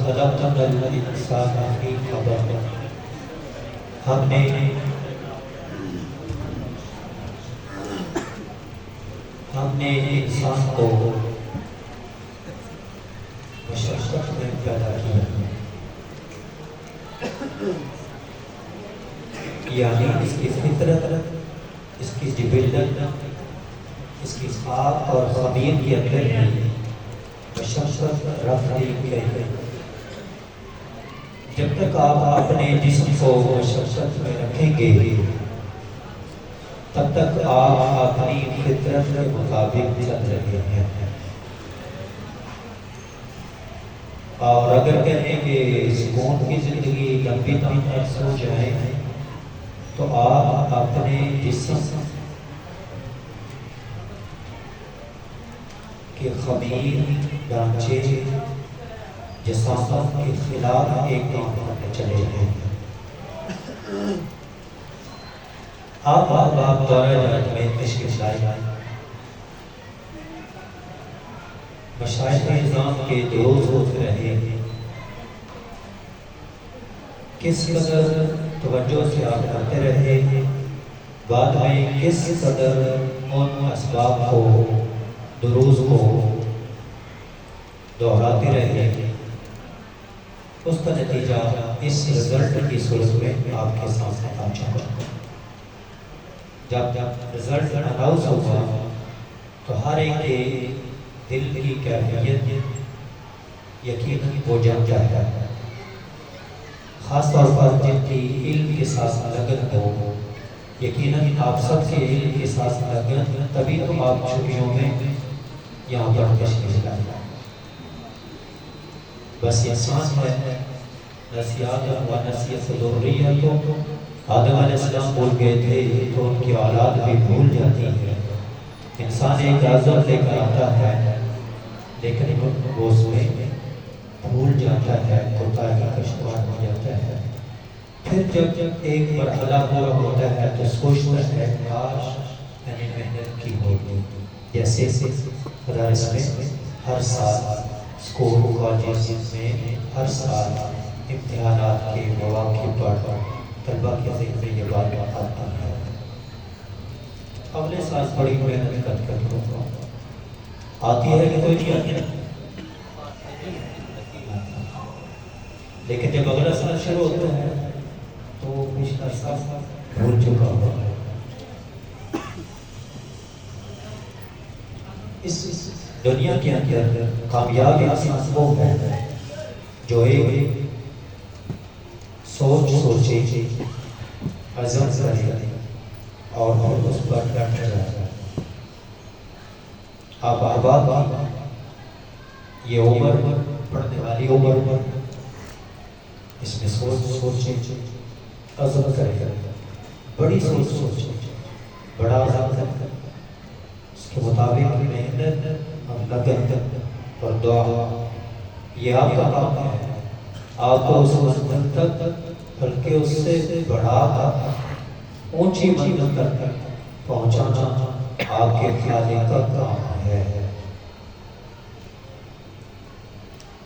خلقنا الانسان فی کبد، ہم نے انسان کو مشقت میں پیدا کیا، یعنی اس کی فطرت، اس کی جبلت، اس کی خاک اور خمیر کے اندر میں مشقت رکھ دی گئی۔ جب تک آپ اپنے جسم کو مشقت میں رکھیں گے تب تک آپ اپنی فطرت کے مطابق چل رہے ہیں، اور اگر کہیں کہ سکون کی زندگی لمبی تک ہو جائے تو آپ اپنے جسم کے خمیر ڈھانچے جسامت کے خلاف ایک کام کرنے چلے ہیں۔ آپ دورہ جات میں تشریف لائے، مشائخ نظام کے دروس ہوتے رہے، کس قدر توجہ سے آپ کرتے رہے، بعد میں کس قدر ان اسباب کو، دروس کو دہراتے رہے، اس کا نتیجہ اس رزلٹ کی صورت میں آپ کے سامنے آ چکا۔ جب رزلٹ اناؤنس ہوا تو ہر ایک کے دل کی کیفیت یقیناً ہو جاتا ہے، خاص طور پر جن کی علم کے ساتھ لگن ہو۔ یقیناً آپ سب کے علم کے ساتھ لگن، تبھی تو آپ چھٹیوں میں یہاں پر تشریف لائے۔ بس انسان ہے، نسیات و نسیت ضروریت تو آدم علیہ السلام بھول گئے تھے تو ان کی اولاد بھی بھول جاتی ہے۔ انسان ایک عزت لے کر آتا ہے لیکن وہ اس میں بھول جاتا ہے، کوتاہی کا شکار ہو جاتا ہے۔ پھر جب ایک مرحلہ پورا ہوتا ہے تو سوچتا ہے کاش میں نے محنت کی ہوتی، جیسے مدارس میں ہر سال، اسکول کالجز میں ہر سال امتحانات کے مواقع پر طلبہ کے ذہن میں یہ بات آتا ہے، اگلے سال بڑی محنت کر آتی ہے کہ کوئی نہیں آتی، لیکن جب اگلا سال شروع ہوتا ہے تو پچھلا سال بھول چکا ہوا ہے۔ اس دنیا کے اندر کامیاب انسان وہ ہے جو ایک سوچے، عزم کرے اور پھر اس پر ڈٹ جائے۔ آپ آباد یہ عمر، پڑھنے والی عمر، اس میں سوچے، عزم کرے، بڑی سوچے، بڑا عزم کرے، اس کے مطابق محنت اور لگن اور دعا، یہ آپ کا کام ہے۔ آپ کو اس منزل تک، بلکہ اس سے بڑھا کر اونچی منزل تک پہنچانا آپ کے خالق کا کام ہے۔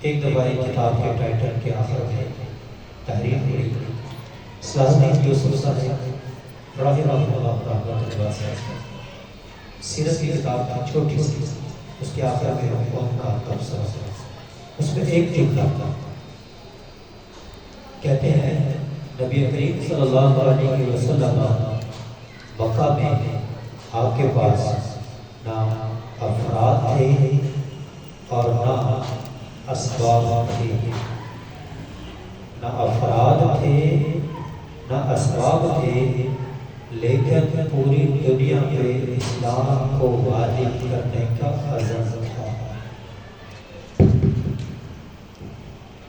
ایک دفعہ کتاب کے ٹائٹل کے آخر میں تحریر پڑھی، صلاح الدین یوسف صاحب رحمہ اللہ رحمۃ اللہ سے سیرت کی کتاب تھی، چھوٹی سی، اس کے آخر میں ان کا تبصرہ، اس میں ایک جملہ تھا، کہتے ہیں نبی کریم صلی اللہ علیہ وسلم مکہ میں آپ کے پاس نہ افراد تھے اور نہ اسباب تھے، نہ افراد تھے نہ اسباب تھے، لیکن پوری دنیا پہ اسلام کو غالب کرنے کا عزم تھا۔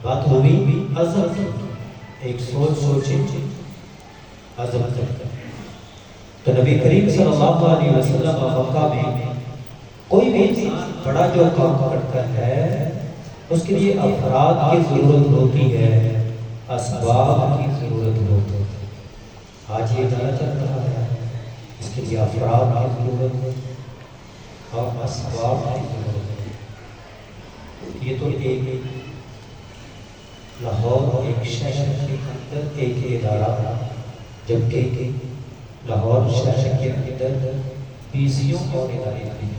بات ہوئی عزم، ایک سوچے، عزم کرتا۔ تو نبی کریم صلی اللہ علیہ وسلم مکہ میں کوئی بھی انسان بڑا جو کام کرتا ہے اس کے لیے افراد کی ضرورت ہوتی ہے، اسباب کی ضرورت ہوتی ہے۔ آج یہ غلط چل رہا ہے، اس کے لیے افراد کی ضرورت ہے اور اسباب کی ضرورت ہے۔ یہ تو ایک لاہور ایک شہر کے اندر ایک ادارہ، جبکہ لاہور شہر کے اندر 20 اور ادارے ہیں۔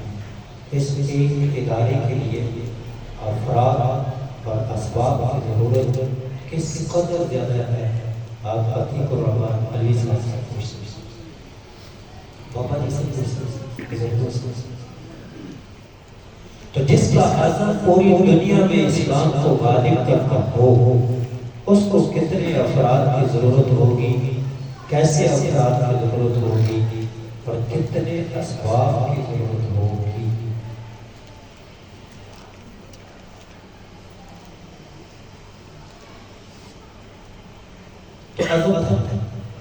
اس ایک ادارے کے لیے افراد اور اسباب کی ضرورت کس قدر زیادہ ہے، آپ عتیق الرحمن علی صاحب سے پوچھ بابا جی سے تو جس کا عزم پوری دنیا میں اسلام کو غالب کرتا ہو، اس کو کتنے افراد کی ضرورت ہوگی، کیسے افراد کی ضرورت ہوگی اور کتنے اسباب کی ضرورت ہوگی۔ تو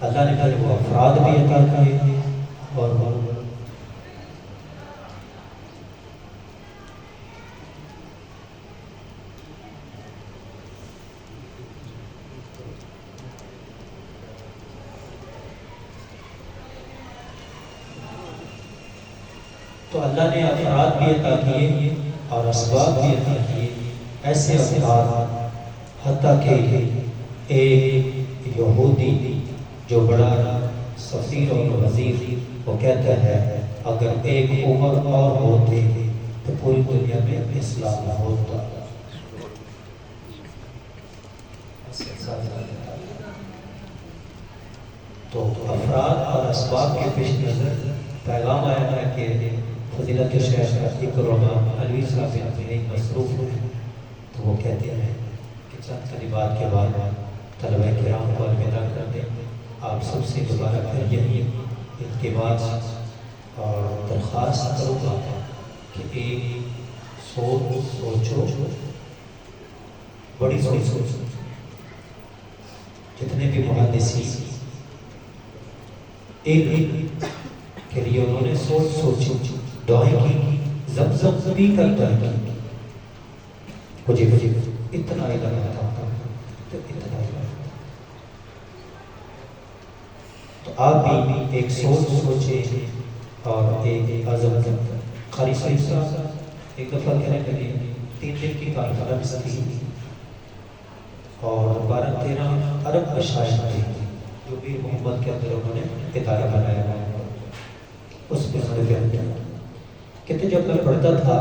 اللہ نے پھر وہ افراد بھی عطا کیے اور تو اللہ نے افراد بھی عطا کیے اور اسباب بھی عطا کیے، ایسے افراد حتیٰ کہ ایک یہودی جو بڑا سفیر اور وزیر، وہ کہتا ہے اگر ایک عمر اور ہوتے تو پوری دنیا میں اسلام ہوتا۔ تو افراد اور اسباب کے پیش نظر پیغام آیا ہے کہ فضیلت شیخ عتیق الرحمن علی صاحب مصروف ہیں، تو وہ کہتے ہیں کہ چند کلمات کے بعد طلبہ کرام کو الوداع کر دیں۔ آپ سب سے دوبارہ پھر یہی التماس اور درخواست کروں گا کہ ایک سوچو، بڑی سوچ، جتنے بھی محدثین ایک کے لیے انہوں نے سوچی، دعائیں کی، زمزم بھی کرتا ہے مجھے اتنا علم تھا تو اتنا علم، تو آپ بھی ایک سوچیں اور ایک عزم۔ قاری صاحب ایک دفعہ کہنے لگے 3 دن کی کانفرنس تھی اور 12-13 عرب مشائخ تھے جو بھی محمد کے اندر انہوں نے ادارہ بنایا ہے، اس میں انہوں نے بیان کیا کہتے جب میں پڑھتا تھا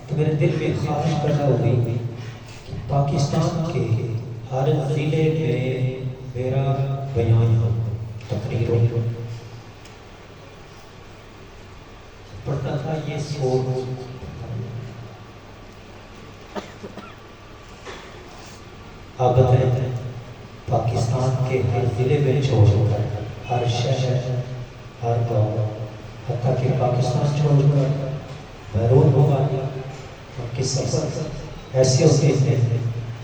تو میرے دل میں خواہش پیدا ہوئی کہ پاکستان کے ہر ضلع میں میرا بیان ہو، تقریر ہو۔ پڑھتا تھا یہ سوچ، آپ بتائیں پاکستان کے ہر ضلع میں چھوڑ کر، ہر شہر، ہر گاؤں، حتیٰ کہ پاکستان چھوڑ کر بیرون ممالک ان کے سفر ایسے ہوتے ہیں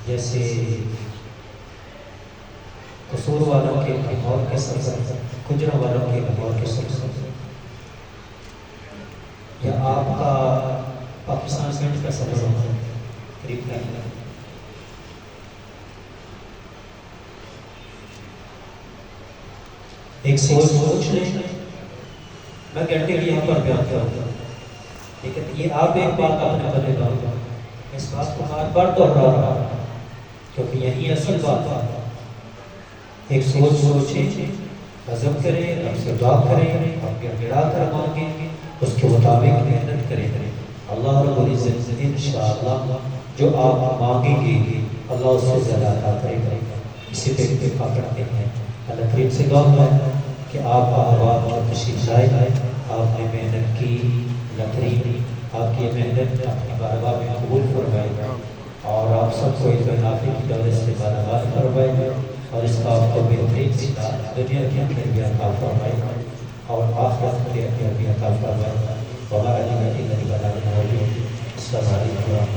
جیسے قصور والوں کے لاہور کے سفر، گجرا والوں کے لاہور کے سفر، یا آپ کا پاکستان سینٹ کا سفر ہوتا ہے قریب نہیں۔ ایک سوچ لیں، میں گھنٹے کی یہاں پر بیان کروں گا، لیکن یہ آپ ایک بات اپنے بنے گا، اس بات کو بار بار دوہرا رہا ہوں کیونکہ یہی اصل بات ہے۔ ایک سوچیں، عزم کریں، رب سے دعا کریں، اپنے گڑا کر مانگیں، اس کے مطابق محنت کریں۔ اللہ رب العزت انشاءاللہ جو آپ مانگیں گے اللہ اس سے زیادہ عطا کرے گا۔ اسی پہ اتفاق کرتے ہیں۔ اللہ کریم سے دعا ہے کہ آپ احباب جو تشریف لائے، آپ نے محنت کی، اللہ کریم آپ کی محنت اپنی بارگاہ میں قبول فرمائے گا اور آپ سب کو علم نافع کی دولت سے بارگاہ فرمائے گا اور اس کا آپ کو بہترین سکھا دنیا کے اندر بھی عطا فرمائے گا اور آخرت کے اندر بھی عطا فرمائے گا۔ وَمَا عَلِمَ إِلَّا السلام علیکم۔